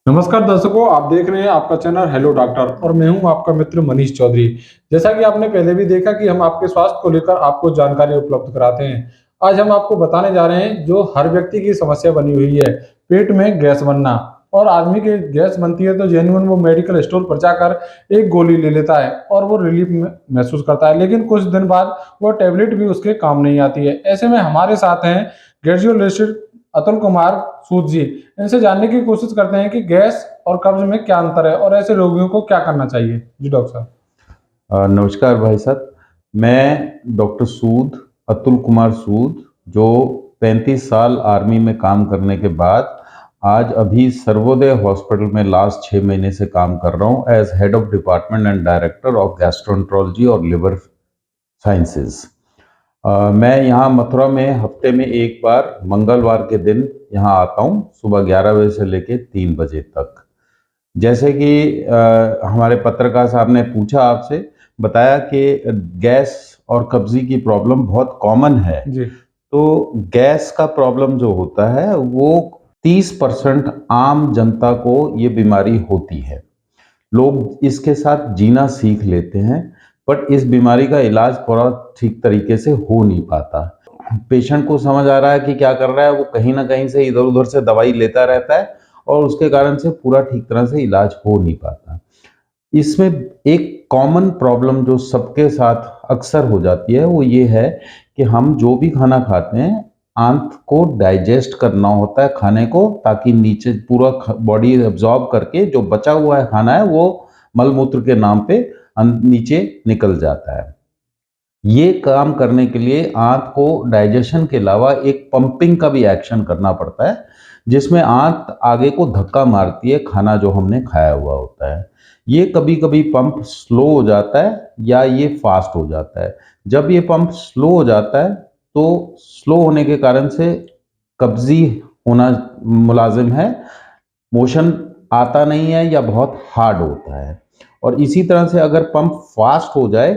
नमस्कार दर्शकों, आप देख रहे हैं आपका चैनल हेलो डॉक्टर और मैं हूं आपका मित्र मनीष चौधरी। जैसा कि आपने पहले भी देखा कि हम आपके स्वास्थ्य को लेकर आपको जानकारी उपलब्ध कराते हैं। आज हम आपको बताने जा रहे हैं जो हर व्यक्ति की समस्या बनी हुई है, पेट में गैस बनना। और आदमी की गैस बनती है तो जेन्युइन वो मेडिकल स्टोर पर जाकर एक गोली ले लेता है और वो रिलीफ महसूस करता है, लेकिन कुछ दिन बाद वो टैबलेट भी उसके काम नहीं आती है। ऐसे में हमारे साथ हैं ग्रेजुएट अतुल कुमार सूद जी। इनसे जानने की कोशिश करते हैं कि गैस और कब्ज में क्या अंतर है और ऐसे रोगियों को क्या करना चाहिए। जी डॉक्टर साहब। नमस्कार भाई साहब। मैं डॉक्टर सूद, अतुल कुमार सूद, जो 35 साल आर्मी में काम करने के बाद आज अभी सर्वोदय हॉस्पिटल में लास्ट 6 महीने से काम कर रहा हूँ as head of department and director of gastroenterology और लिवर साइंसेज। मैं यहाँ मथुरा में हफ्ते में एक बार मंगलवार के दिन यहाँ आता हूँ, सुबह 11 बजे से लेकर 3 बजे तक। जैसे कि हमारे पत्रकार साहब ने पूछा आपसे, बताया कि गैस और कब्जी की प्रॉब्लम बहुत कॉमन है। जी। तो गैस का प्रॉब्लम जो होता है वो 30% आम जनता को ये बीमारी होती है। लोग इसके साथ जीना सीख लेते हैं, बट इस बीमारी का इलाज पूरा ठीक तरीके से हो नहीं पाता। पेशेंट को समझ आ रहा है कि क्या कर रहा है, वो कहीं ना कहीं से इधर उधर से दवाई लेता रहता है और उसके कारण से पूरा ठीक तरह से इलाज हो नहीं पाता। इसमें एक कॉमन प्रॉब्लम जो सबके साथ अक्सर हो जाती है वो ये है कि हम जो भी खाना खाते हैं, आंत को डाइजेस्ट करना होता है खाने को, ताकि नीचे पूरा बॉडी एब्जॉर्ब करके जो बचा हुआ है खाना है वो मलमूत्र के नाम पे नीचे निकल जाता है। ये काम करने के लिए आंत को डाइजेशन के अलावा एक पंपिंग का भी एक्शन करना पड़ता है, जिसमें आंत आगे को धक्का मारती है खाना जो हमने खाया हुआ होता है। ये कभी कभी पंप स्लो हो जाता है या ये फास्ट हो जाता है। जब ये पंप स्लो हो जाता है तो स्लो होने के कारण से कब्जी होना मुलाजिम है, मोशन आता नहीं है या बहुत हार्ड होता है। और इसी तरह से अगर पंप फास्ट हो जाए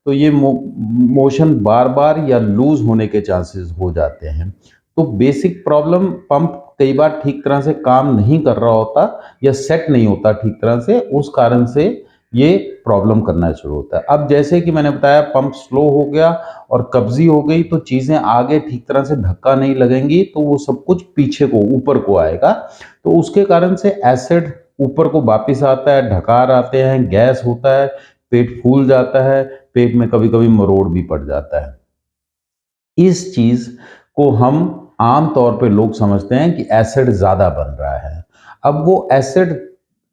तो ये मोशन बार बार या लूज होने के चांसेस हो जाते हैं। तो बेसिक प्रॉब्लम, पंप कई बार ठीक तरह से काम नहीं कर रहा होता या सेट नहीं होता ठीक तरह से, उस कारण से ये प्रॉब्लम करना शुरू होता है। अब जैसे कि मैंने बताया, पंप स्लो हो गया और कब्जी हो गई तो चीज़ें आगे ठीक तरह से धक्का नहीं लगेंगी, तो वो सब कुछ पीछे को ऊपर को आएगा। तो उसके कारण से एसिड ऊपर को वापिस आता है, ढकार आते हैं, गैस होता है, पेट फूल जाता है, पेट में कभी कभी मरोड़ भी पड़ जाता है। इस चीज को हम आम तौर पे लोग समझते हैं कि एसिड ज्यादा बन रहा है। अब वो एसिड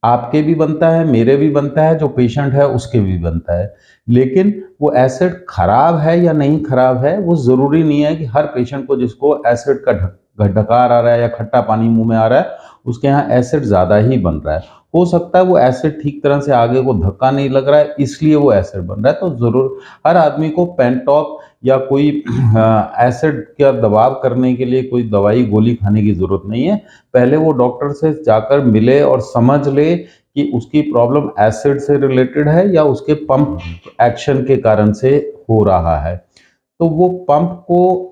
आपके भी बनता है, मेरे भी बनता है, जो पेशेंट है उसके भी बनता है। लेकिन वो एसिड खराब है या नहीं खराब है, वो जरूरी नहीं है कि हर पेशेंट को जिसको एसिड का ढकार आ रहा है या खट्टा पानी मुंह में आ रहा है उसके यहाँ एसिड ज्यादा ही बन रहा है। हो सकता है वो एसिड ठीक तरह से आगे को धक्का नहीं लग रहा है इसलिए वो एसिड बन रहा है। तो जरूर हर आदमी को पेंटॉप या कोई एसिड का दबाव करने के लिए कोई दवाई गोली खाने की जरूरत नहीं है। पहले वो डॉक्टर से जाकर मिले और समझ ले कि उसकी प्रॉब्लम एसिड से रिलेटेड है या उसके पंप एक्शन के कारण से हो रहा है। तो वो पंप को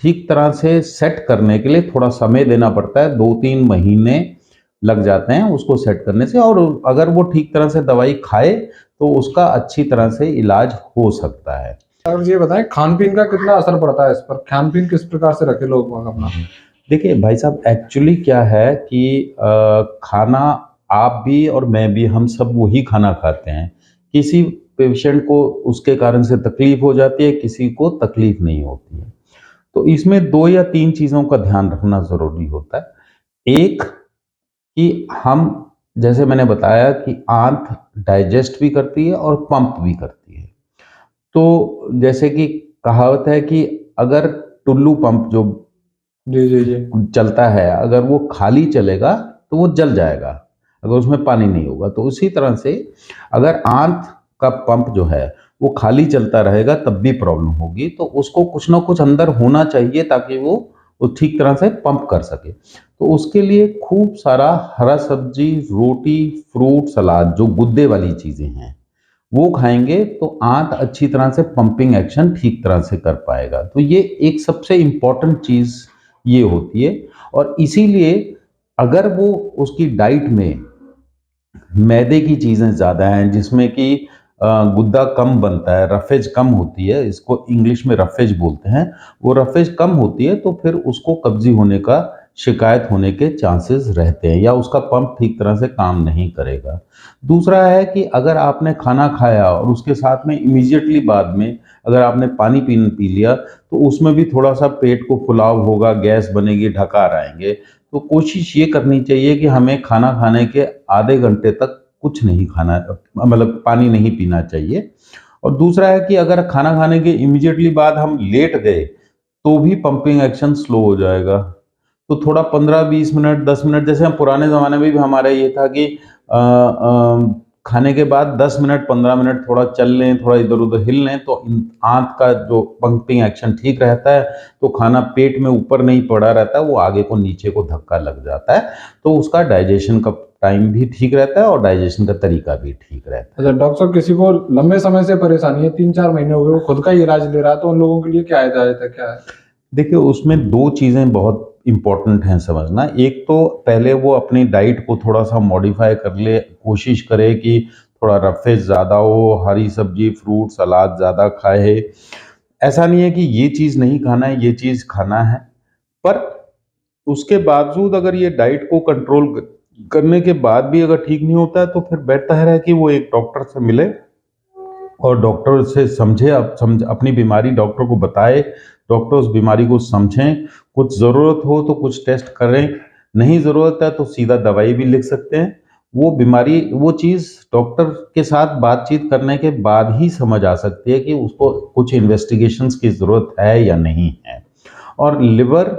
ठीक तरह से सेट करने के लिए थोड़ा समय देना पड़ता है, 2-3 महीने लग जाते हैं उसको सेट करने से। और अगर वो ठीक तरह से दवाई खाए तो उसका अच्छी तरह से इलाज हो सकता है। और ये बताएं खान पीन का कितना असर पड़ता है इस पर, खान पीन किस प्रकार से रखे लोग वहाँ अपना। देखिए भाई साहब, एक्चुअली क्या है कि खाना आप भी और मैं भी, हम सब वही खाना खाते हैं। किसी पेशेंट को उसके कारण से तकलीफ हो जाती है, किसी को तकलीफ नहीं होती है। तो इसमें 2 या 3 चीज़ों का ध्यान रखना ज़रूरी होता है। एक, कि हम, जैसे मैंने बताया कि आंत डाइजेस्ट भी करती है और पंप भी करती है। तो जैसे कि कहावत है कि अगर टुल्लू पंप जो जी जी जी। चलता है, अगर वो खाली चलेगा तो वो जल जाएगा, अगर उसमें पानी नहीं होगा। तो उसी तरह से अगर आंत का पंप जो है वो खाली चलता रहेगा तब भी प्रॉब्लम होगी। तो उसको कुछ ना कुछ अंदर होना चाहिए ताकि वो ठीक तरह से पंप कर सके। तो उसके लिए खूब सारा हरा सब्जी, रोटी, फ्रूट, सलाद, जो गुद्दे वाली चीजें हैं वो खाएंगे तो आंत अच्छी तरह से पंपिंग एक्शन ठीक तरह से कर पाएगा। तो ये एक सबसे इम्पॉर्टेंट चीज ये होती है। और इसीलिए अगर वो उसकी डाइट में मैदे की चीज़ें ज़्यादा हैं जिसमें कि गुद्दा कम बनता है, रफेज कम होती है, इसको इंग्लिश में रफेज बोलते हैं, वो रफेज कम होती है तो फिर उसको कब्ज़ी होने का शिकायत होने के चांसेस रहते हैं या उसका पंप ठीक तरह से काम नहीं करेगा। दूसरा है कि अगर आपने खाना खाया और उसके साथ में इमीडिएटली बाद में अगर आपने पानी पी लिया तो उसमें भी थोड़ा-सा पेट को फुलाव होगा, गैस बनेगी, डकार आएँगे। तो कोशिश ये करनी चाहिए कि हमें खाना खाने के आधे घंटे तक कुछ नहीं खाना, मतलब पानी नहीं पीना चाहिए। और दूसरा है कि अगर खाना खाने के इमीडिएटली बाद हम लेट गए तो भी पंपिंग एक्शन स्लो हो जाएगा। तो थोड़ा 15-20 मिनट 10 मिनट, जैसे हम पुराने ज़माने में भी हमारा ये था कि खाने के बाद 10 मिनट 15 मिनट थोड़ा चल लें, थोड़ा इधर-उधर हिल लें तो आँत का जो पंपिंग एक्शन ठीक रहता है, तो खाना पेट में ऊपर नहीं पड़ा रहता है, वो आगे को नीचे को धक्का लग जाता है, तो उसका डाइजेशन का टाइम भी ठीक रहता है और डाइजेशन का तरीका भी ठीक रहता है। अच्छा डॉक्टर साहब, किसी को लंबे समय से परेशानी है, 3-4 महीने हो गए, वो खुद का ही इलाज ले रहा है, तो उन लोगों के लिए क्या हिदायत है, क्या है? देखिए, उसमें 2 चीज़ें बहुत इम्पोर्टेंट हैं समझना। एक तो पहले वो अपनी डाइट को थोड़ा-सा मॉडिफ़ाई कर ले, कोशिश करे कि थोड़ा रफ़ेज ज़्यादा हो, हरी सब्ज़ी, फ्रूट, सलाद ज़्यादा खाए। ऐसा नहीं है कि ये चीज़ नहीं खाना है, ये चीज़ खाना है, पर उसके बावजूद अगर ये डाइट को कंट्रोल करने के बाद भी अगर ठीक नहीं होता है, तो फिर बेहतर है कि वो एक डॉक्टर से मिले और डॉक्टर से समझे, अपनी बीमारी डॉक्टर को बताए, डॉक्टर उस बीमारी को समझें, कुछ ज़रूरत हो तो कुछ टेस्ट करें, नहीं ज़रूरत है तो सीधा दवाई भी लिख सकते हैं। वो बीमारी, वो चीज़ डॉक्टर के साथ बातचीत करने के बाद ही समझ आ सकती है कि उसको कुछ इन्वेस्टिगेशंस की ज़रूरत है या नहीं है। और लिवर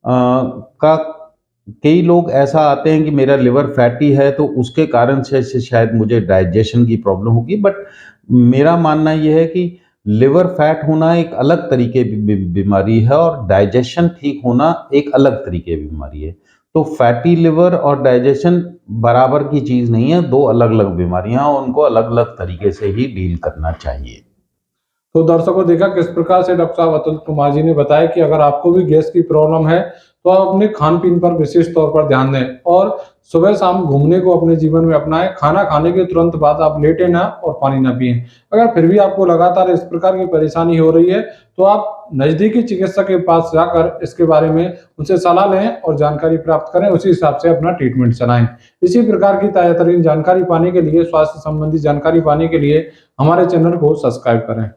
का, कई लोग ऐसा आते हैं कि मेरा लिवर फैटी है तो उसके कारण से शायद मुझे डाइजेशन की प्रॉब्लम होगी, बट मेरा मानना ये है कि लिवर फैट होना एक अलग तरीके की बीमारी है और डाइजेशन ठीक होना एक अलग तरीके की बीमारी है। तो फैटी लिवर और डाइजेशन बराबर की चीज़ नहीं है, 2 अलग-अलग बीमारियाँ हैं और उनको अलग-अलग तरीके से ही डील करना चाहिए। तो दर्शकों, देखा किस प्रकार से डॉक्टर साहब अतुल कुमार जी ने बताया कि अगर आपको भी गैस की प्रॉब्लम है तो आप अपने खान पीन पर विशेष तौर पर ध्यान दें और सुबह शाम घूमने को अपने जीवन में अपनाएं। खाना खाने के तुरंत बाद आप लेटे ना और पानी ना पिएं। अगर फिर भी आपको लगातार इस प्रकार की परेशानी हो रही है तो आप नजदीकी चिकित्सक के पास जाकर इसके बारे में उनसे सलाह लें और जानकारी प्राप्त करें, उसी हिसाब से अपना ट्रीटमेंट चलाएं। इसी प्रकार की ताजा तरीन जानकारी पाने के लिए, स्वास्थ्य संबंधी जानकारी पाने के लिए हमारे चैनल को सब्सक्राइब करें।